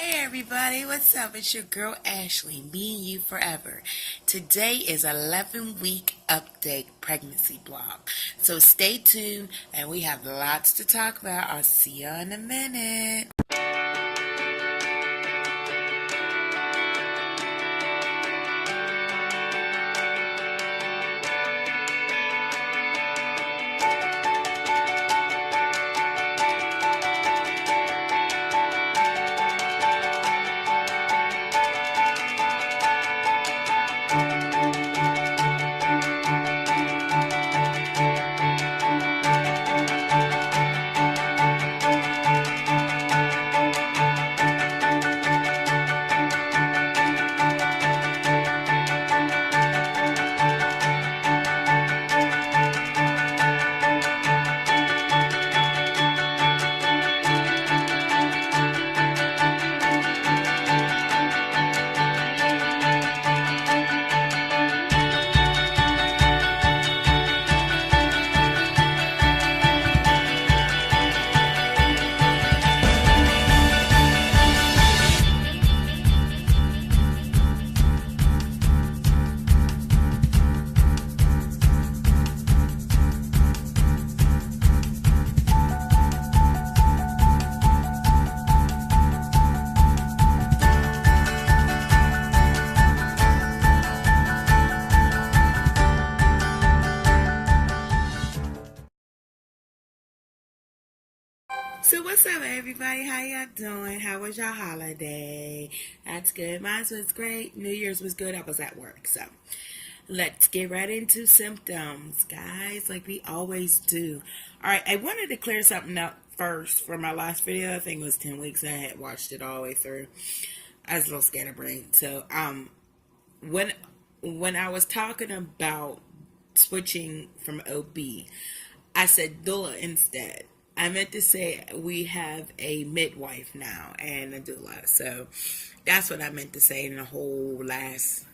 Hey everybody, what's up? It's your girl Ashley, me and you forever. Today is 11-week update pregnancy blog. So stay tuned and we have lots to talk about. I'll see you in a minute. So what's up everybody? How y'all doing? How was your holiday? That's good. Mine was great. New Year's was good. I was at work. So let's get right into symptoms, guys, like we always do. Alright, I wanted to clear something up first for my last video. I think it was 10 weeks. I had watched it all the way through. I was a little scatterbrained. So when I was talking about switching from OB, I said doula instead. I meant to say we have a midwife now and a doula. So that's what I meant to say in the whole last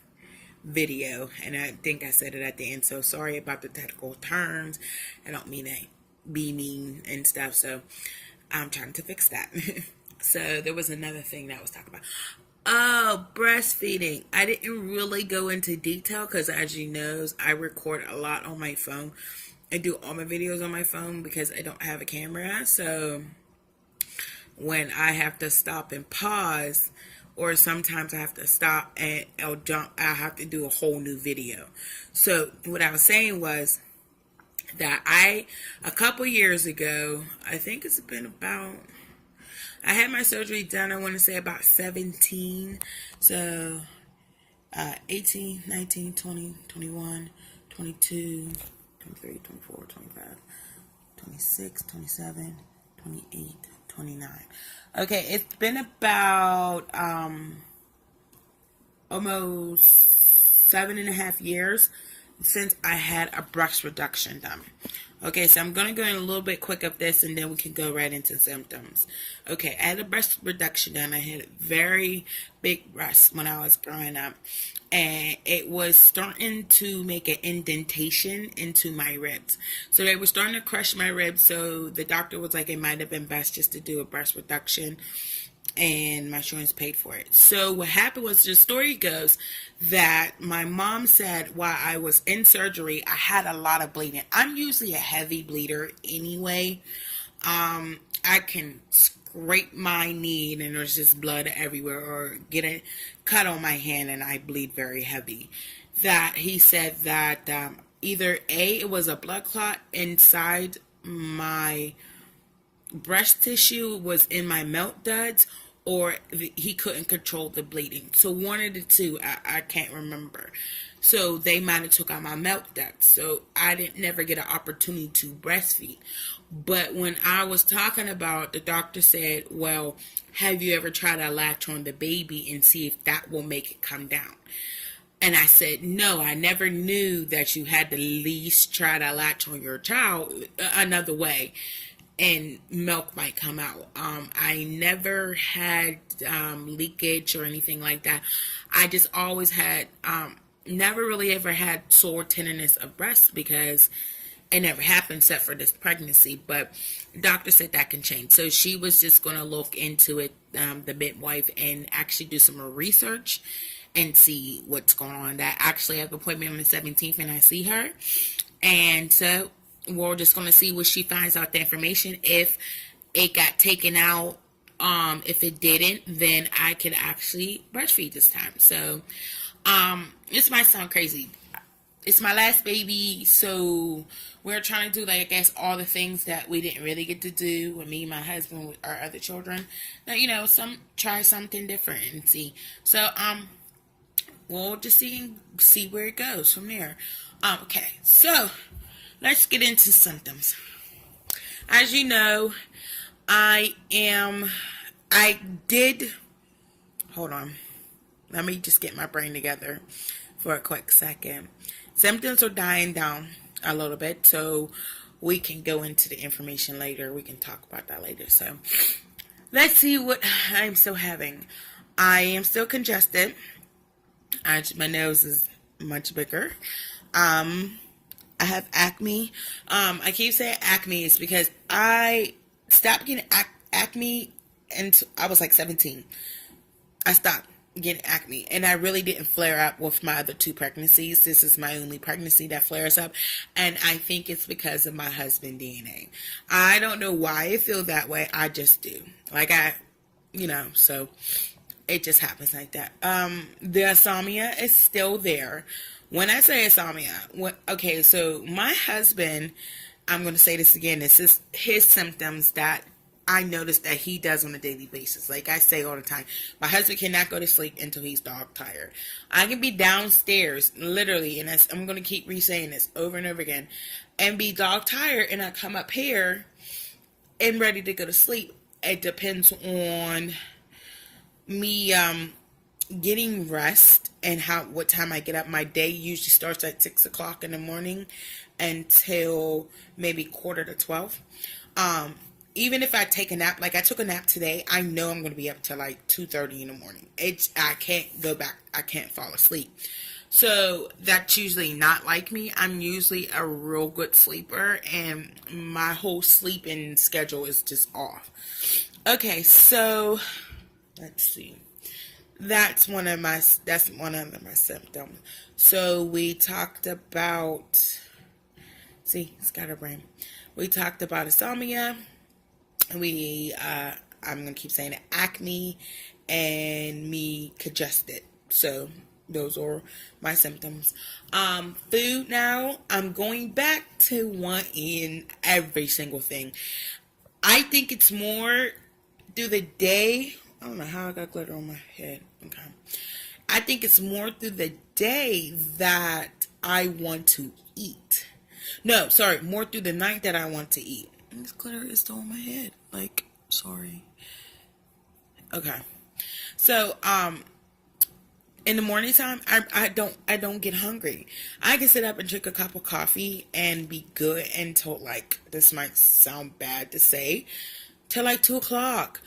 video. And I think I said it at the end. So sorry about the technical terms. I don't mean to be mean and stuff. So I'm trying to fix that. So there was another thing that I was talking about. Oh, breastfeeding. I didn't really go into detail because as you know, I record a lot on my phone. I do all my videos on my phone because I don't have a camera. So when I have to stop and pause, or sometimes I have to stop and I have to do a whole new video. So what I was saying was that a couple years ago, I think it's been about, I had my surgery done, I want to say about 17. So 18, 19, 20, 21, 22, 23, 24, 25, 26, 27, 28, 29. Okay, it's been about almost 7.5 years since I had a breast reduction done. Okay, so I'm going to go in a little bit quick of this and then we can go right into symptoms. Okay, I had a breast reduction done. I had very big breasts when I was growing up. And it was starting to make an indentation into my ribs. So they were starting to crush my ribs. So the doctor was like, it might have been best just to do a breast reduction. And my insurance paid for it. So what happened was, the story goes that my mom said while I was in surgery, I had a lot of bleeding. I'm usually a heavy bleeder anyway. I can scrape my knee and there's just blood everywhere, or get a cut on my hand and I bleed very heavy. That he said that either A, it was a blood clot inside my breast tissue, was in my milk ducts, or he couldn't control the bleeding. So one of the two, I can't remember. So they might have took out my milk ducts. So I didn't never get an opportunity to breastfeed. But when I was talking about, the doctor said, well, have you ever tried to latch on the baby and see if that will make it come down? And I said, no, I never knew that you had to at least try to latch on your child another way, and milk might come out. I never had leakage or anything like that. I just always had, never really ever had sore tenderness of breast because it never happened except for this pregnancy, but the doctor said that can change. So she was just going to look into it, the midwife, and actually do some more research and see what's going on. That actually have an appointment on the 17th, and I see her. And so we're just going to see what she finds out the information. If it got taken out, if it didn't, then I could actually breastfeed this time. So this might sound crazy. It's my last baby, so we're trying to do, like, I guess, all the things that we didn't really get to do with me, my husband, with our other children. Now, try something different and see. So, we'll just see where it goes from there. Okay, so let's get into symptoms. As you know, hold on. Let me just get my brain together for a quick second. Symptoms are dying down a little bit, so we can go into the information later. We can talk about that later. So let's see what I'm still having. I am still congested. My nose is much bigger. I have acne. I keep saying acne is because I stopped getting acne until I was like 17. I stopped getting acne, and I really didn't flare up with my other 2 pregnancies. This is my only pregnancy that flares up, and I think it's because of my husband DNA. I don't know why I feel that way. I just do. So it just happens like that. The insomnia is still there. When I say insomnia, so my husband, I'm going to say this again, this is his symptoms that I notice that he does on a daily basis. Like I say all the time, my husband cannot go to sleep until he's dog tired. I can be downstairs, literally, and I'm going to keep re-saying this over and over again, and be dog tired, and I come up here and ready to go to sleep. It depends on me getting rest and what time I get up. My day usually starts at 6 o'clock in the morning until maybe 11:45. Even if I take a nap, like I took a nap today, I know I'm going to be up till like 2:30 in the morning. I can't go back. I can't fall asleep. So that's usually not like me. I'm usually a real good sleeper, and my whole sleeping schedule is just off. Okay, so let's see. That's one of my symptoms. So we talked about, scatterbrain. We talked about insomnia. I'm going to keep saying it, acne, and me congested. So those are my symptoms. Food now, I'm going back to wanting every single thing. I think it's more through the day. I don't know how I got glitter on my head. Okay. I think it's more through the day that I want to eat. No, sorry, more through the night that I want to eat. And this glitter is still on my head. Sorry. Okay. So, in the morning time, I don't get hungry. I can sit up and drink a cup of coffee and be good until, this might sound bad to say, till 2 o'clock.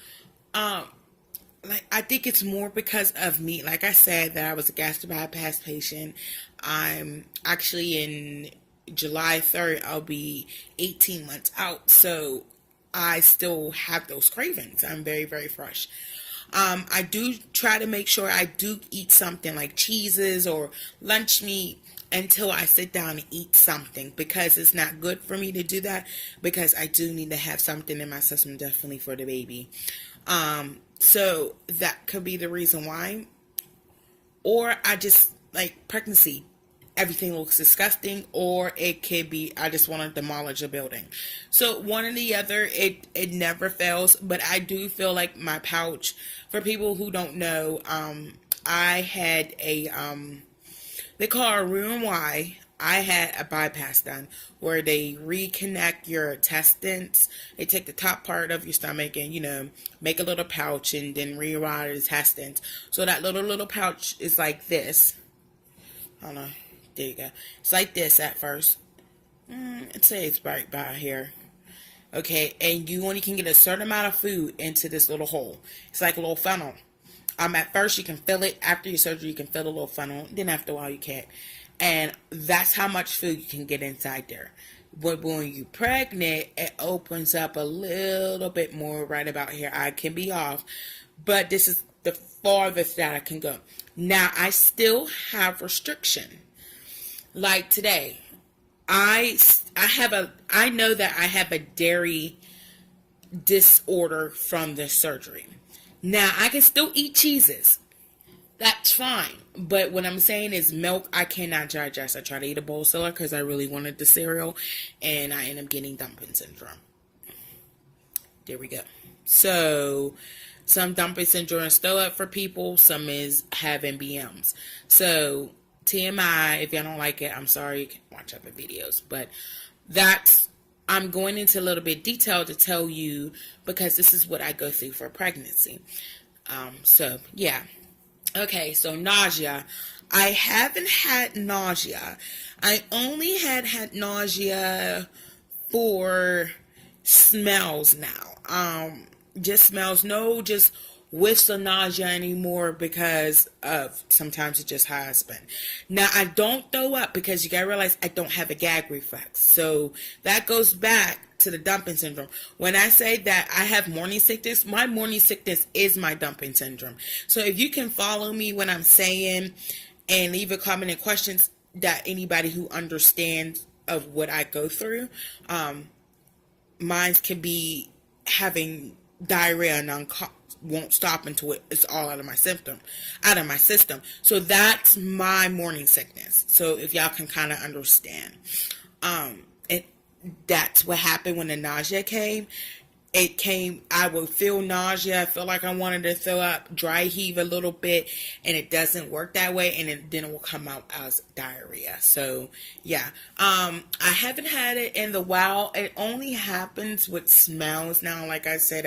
I think it's more because of me. Like I said, that I was a gastric bypass patient. I'm actually in July 3rd, I'll be 18 months out. So I still have those cravings. I'm very, very fresh. I do try to make sure I do eat something like cheeses or lunch meat until I sit down and eat something, because it's not good for me to do that, because I do need to have something in my system, definitely for the baby. So that could be the reason why. Or I just, pregnancy, everything looks disgusting, or it could be I just want to demolish a building. So one or the other, it never fails. But I do feel like my pouch, for people who don't know, I had they call it a Roux-en-Y. I had a bypass done where they reconnect your intestines. They take the top part of your stomach and, make a little pouch and then rewire the intestines. So that little pouch is like this. Hold on. There you go. It's like this at first. I'd say it's right by here. Okay, and you only can get a certain amount of food into this little hole. It's like a little funnel. At first you can fill it. After your surgery, you can fill a little funnel. Then after a while, you can't. And that's how much food you can get inside there. But when you're pregnant, it opens up a little bit more right about here. I can be off, but this is the farthest that I can go. Now, I still have restriction. Like today, I know that I have a dairy disorder from the surgery. Now, I can still eat cheeses. That's fine. But what I'm saying is milk, I cannot digest. I try to eat a bowl of cereal because I really wanted the cereal, and I end up getting dumping syndrome. There we go. So, some dumping syndrome is still up for people. Some is having BMs. So, TMI, if y'all don't like it, I'm sorry. You can watch other videos. But I'm going into a little bit detail to tell you because this is what I go through for pregnancy. So, yeah. Okay, so nausea. I haven't had nausea. I only had nausea for smells now. Just smells. No, just whiffs of nausea anymore because of sometimes it just has been. Now I don't throw up because you gotta realize I don't have a gag reflex. So that goes back to the dumping syndrome. When I say that I have morning sickness, my morning sickness is my dumping syndrome. So if you can follow me when I'm saying and leave a comment and questions that anybody who understands of what I go through, mine can be having diarrhea and won't stop until it's all out of my system. So that's my morning sickness. So if y'all can kind of understand, it that's what happened when the nausea came. I would feel nausea, I feel like I wanted to throw up, dry heave a little bit, and it doesn't work that way, and then it will come out as diarrhea. So, yeah. I haven't had it in the while. It only happens with smells now. Like I said,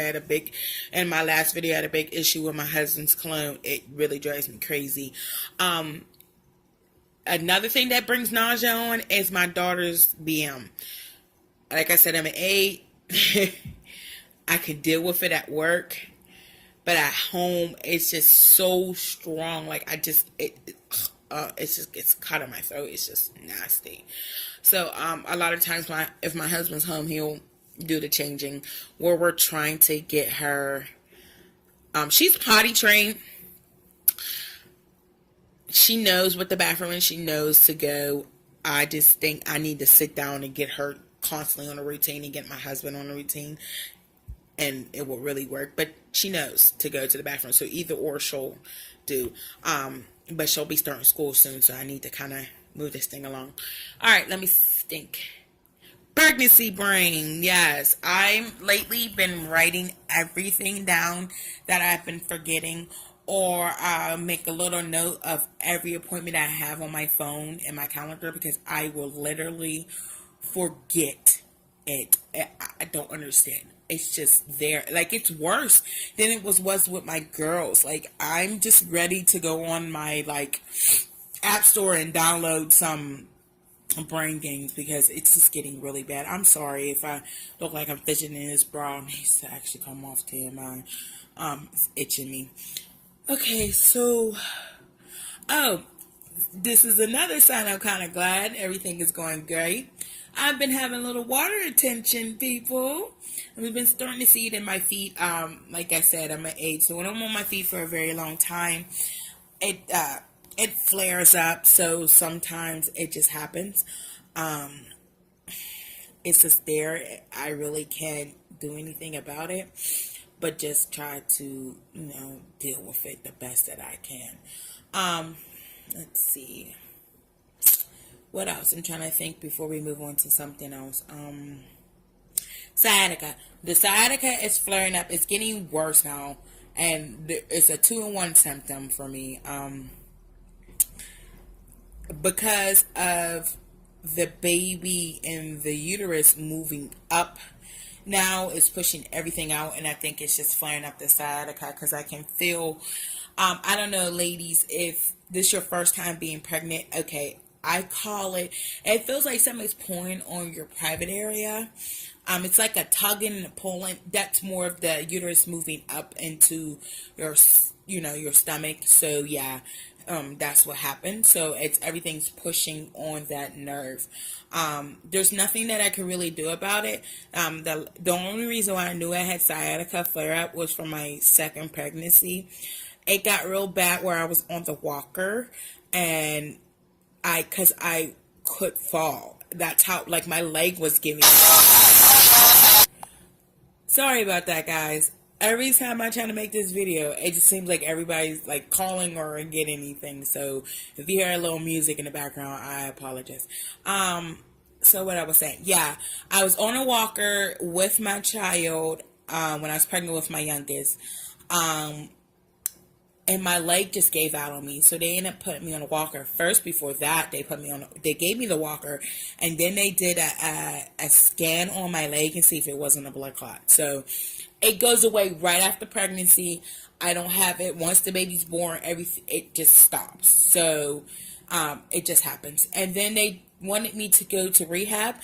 in my last video, I had a big issue with my husband's cologne. It really drives me crazy. Another thing that brings nausea on is my daughter's BM. Like I said, I'm an 8. I can deal with it at work, but at home it's just so strong. Like it's caught in my throat. It's just nasty. So a lot of times if my husband's home, he'll do the changing where we're trying to get her. She's potty trained. She knows what the bathroom is. She knows to go. I just think I need to sit down and get her constantly on a routine and get my husband on a routine, and it will really work. But she knows to go to the bathroom, so either or she'll do. But she'll be starting school soon, so I need to kind of move this thing along. All right, let me think. Pregnancy brain. Yes, I've lately been writing everything down that I've been forgetting, or make a little note of every appointment I have on my phone and my calendar, because I will literally forget it. I don't understand. It's just there. Like, it's worse than it was with my girls. Like, I'm just ready to go on my, app store and download some brain games because it's just getting really bad. I'm sorry if I look like I'm fidgeting in this bra. It needs to actually come off TMI. It's itching me. Okay, so, this is another sign I'm kind of glad everything is going great. I've been having a little water retention, people. And we've been starting to see it in my feet. Like I said, I'm an 8, so when I'm on my feet for a very long time, it flares up. So sometimes it just happens. It's just there. I really can't do anything about it, but just try to, deal with it the best that I can. Let's see. What else? I'm trying to think before we move on to something else. Sciatica. The sciatica is flaring up. It's getting worse now. And it's a 2-in-1 symptom for me. Because of the baby in the uterus moving up, now it's pushing everything out. And I think it's just flaring up the sciatica because I can feel, I don't know, ladies, if this is your first time being pregnant, okay, I call it feels like somebody's pulling on your private area. It's like a tugging and a pulling. That's more of the uterus moving up into your stomach. So yeah, That's what happened. So it's everything's pushing on that nerve. There's nothing that I could really do about it. The only reason why I knew I had sciatica flare up was from my second pregnancy. It got real bad where I was on the walker, and cause I could fall. That's how, like, my leg was giving. Sorry about that, guys. Every time I try to make this video, it just seems like everybody's like calling or get anything. So if you hear a little music in the background, I apologize. So what I was saying, yeah, I was on a walker with my child when I was pregnant with my youngest. Um, and my leg just gave out on me, so they ended up putting me on a walker first. Before that, they gave me the walker, and then they did a scan on my leg and see if it wasn't a blood clot. So it goes away right after pregnancy. I don't have it once the baby's born. Everything, it just stops. So it just happens. And then they wanted me to go to rehab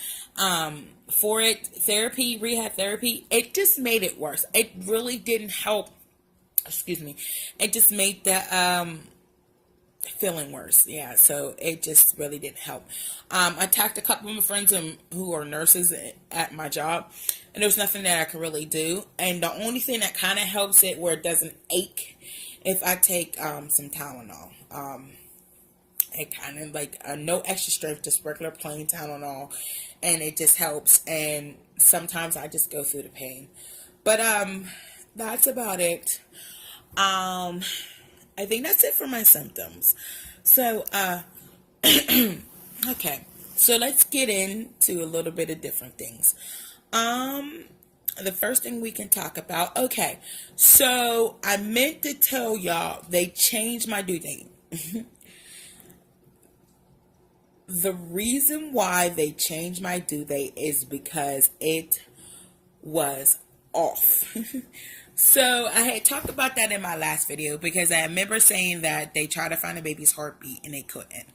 for it, rehab therapy. It just made it worse. It really didn't help. Excuse me. It just made the feeling worse. Yeah, so it just really didn't help. I talked to a couple of my friends who are nurses at my job, and there was nothing that I could really do. And the only thing that kind of helps it where it doesn't ache, if I take some Tylenol. It kind of like no extra strength, just regular plain Tylenol, and it just helps. And sometimes I just go through the pain, but that's about it. I think that's it for my symptoms. So, okay. So let's get into a little bit of different things. The first thing we can talk about. Okay. So I meant to tell y'all they changed my due date. The reason why they changed my due date is because it was off. So I had talked about that in my last video because I remember saying that they tried to find a baby's heartbeat and they couldn't.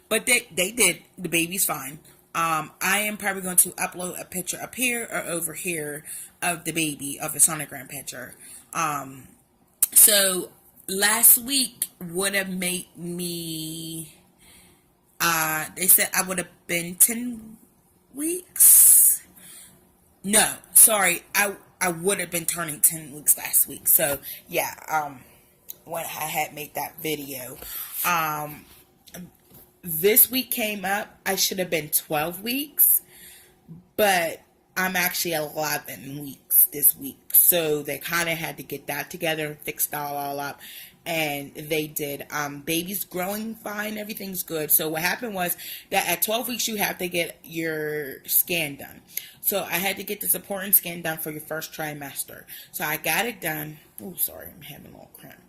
But they did. The baby's fine. I am probably going to upload a picture up here or over here of the baby, of a sonogram picture. So last week would have made me, they said I would have been 10 weeks. No, sorry, I would have been turning 10 weeks last week. So, yeah, when I had made that video. This week came up, I should have been 12 weeks, but I'm actually 11 weeks this week. So they kind of had to get that together and fix it all up. And they did. Baby's growing fine. Everything's good. So what happened was that at 12 weeks, you have to get your scan done. So I had to get the supporting scan done for your first trimester. So I got it done. Oh, sorry. I'm having a little cramp.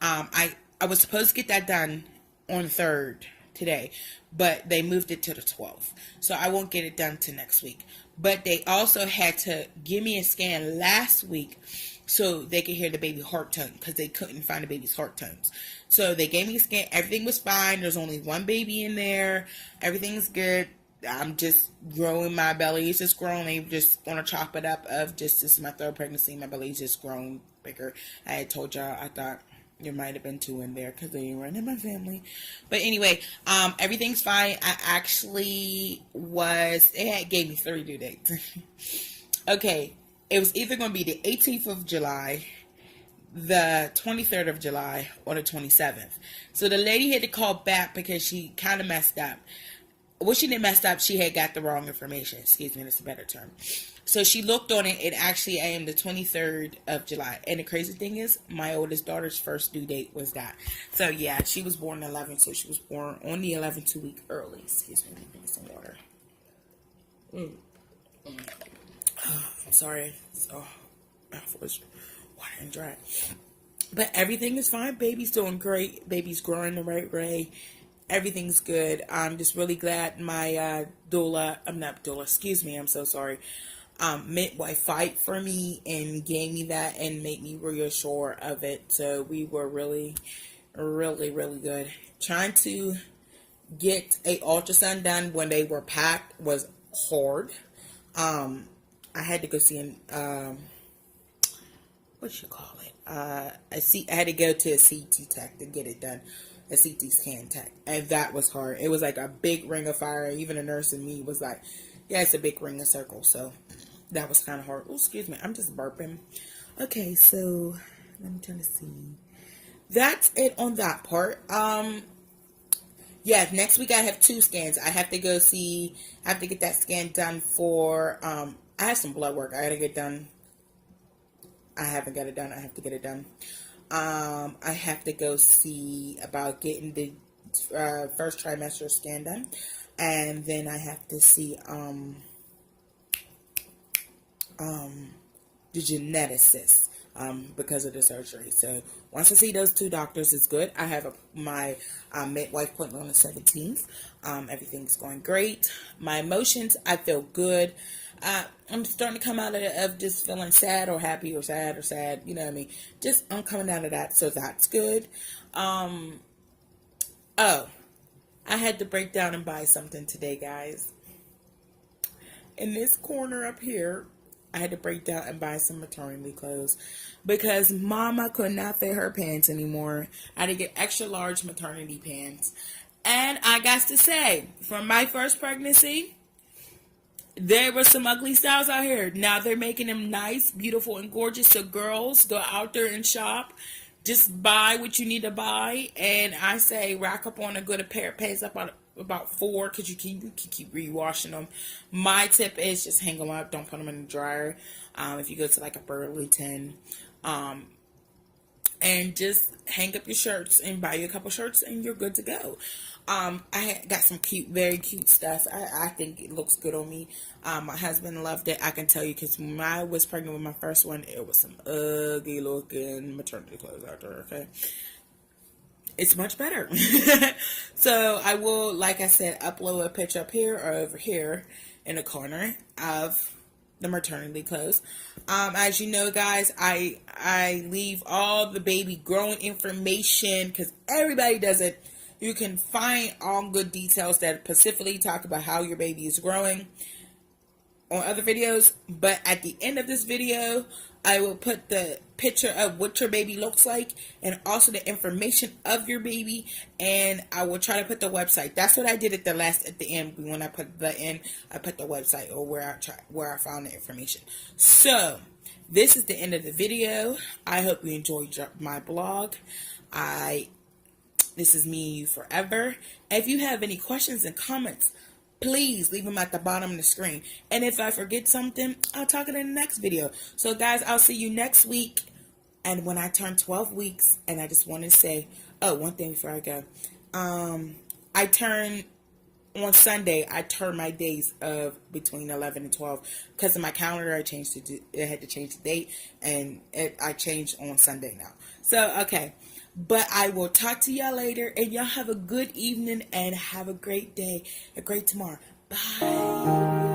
I was supposed to get that done on the 3rd today, but they moved it to the 12th. So I won't get it done till next week. But they also had to give me a scan last week so they could hear the baby heart tone because they couldn't find the baby's heart tones. So they gave me a scan. Everything was fine. There's only one baby in there. Everything's good. I'm just growing. My belly is just growing. They just want to chop it up of just, this is my 3rd pregnancy. My belly is just growing bigger. I had told y'all, I thought there might have been 2 in there because they weren't in my family. But anyway, everything's fine. I actually it gave me 3 due dates. Okay. It was either going to be the 18th of July, the 23rd of July, or the 27th. So the lady had to call back because she kind of messed up. Well, she didn't mess up. She had got the wrong information. Excuse me, that's a better term. So she looked on it. It actually am the 23rd of July. And the crazy thing is, my oldest daughter's first due date was that. So yeah, she was born 11. So she was born on the 11th, 2 week early. Excuse me, let me drink some water. I'm sorry. So my mouth was water and dry. But everything is fine. Baby's doing great. Baby's growing the right way. Everything's good. I'm just really glad my excuse me, I'm so sorry. Midwife fight for me and gave me that and made me reassured of it. So we were really, really, really good. Trying to get a ultrasound done when they were packed was hard. I had to go see what you call it? I had to go to a CT tech to get it done. a CT scan tech. And that was hard. It was like a big ring of fire. Even a nurse in me was like, yeah, it's a big ring of circle. So that was kind of hard. Oh, excuse me. I'm just burping. Okay, so let me try to see. That's it on that part. Yeah, next week I have 2 scans. I have to go see, I have to get that scan done for, I have some blood work I gotta get done. I haven't got it done. I have to get it done. I have to go see about getting the first trimester scan done. And then I have to see, the geneticist because of the surgery. So once I see those 2 doctors, it's good. I have my midwife appointment on the 17th. Everything's going great. My emotions, I feel good. I'm starting to come out of just feeling sad or happy or sad or sad. You know what I mean? Just I'm coming out of that, so that's good. Oh, I had to break down and buy something today, guys. In this corner up here, I had to break down and buy some maternity clothes because Mama could not fit her pants anymore. I had to get extra large maternity pants. And I got to say, from my first pregnancy, there were some ugly styles out here. Now they're making them nice, beautiful, and gorgeous. So girls, go out there and shop. Just buy what you need to buy. And I say rack up on a good pair of pants about 4 because you can keep rewashing them. My tip is just hang them up. Don't put them in the dryer. If you go to like a Burlington, and just hang up your shirts and buy you a couple shirts and you're good to go. I got some cute, very cute stuff. I think it looks good on me. My husband loved it. I can tell you because when I was pregnant with my first one, it was some ugly looking maternity clothes out there. Okay. It's much better. So I will, like I said, upload a picture up here or over here in the corner of the maternity clothes. As you know, guys, I leave all the baby growing information because everybody does it. You can find all good details that specifically talk about how your baby is growing on other videos. But at the end of this video, I will put the picture of what your baby looks like and also the information of your baby, and I will try to put the website. That's what I did at the end. When I put the end, I put the website or where I found the information. So this is the end of the video. I hope you enjoyed my blog. This is me and you forever. If you have any questions and comments, please leave them at the bottom of the screen. And if I forget something, I'll talk it in the next video. So guys, I'll see you next week. And when I turn 12 weeks, and I just want to say, oh, one thing before I go. I turn, on Sunday, I turn my days of between 11 and 12. Because of my calendar, I had to change the date. And I changed on Sunday now. So, okay. But I will talk to y'all later, and y'all have a good evening and have a great day, a great tomorrow. Bye.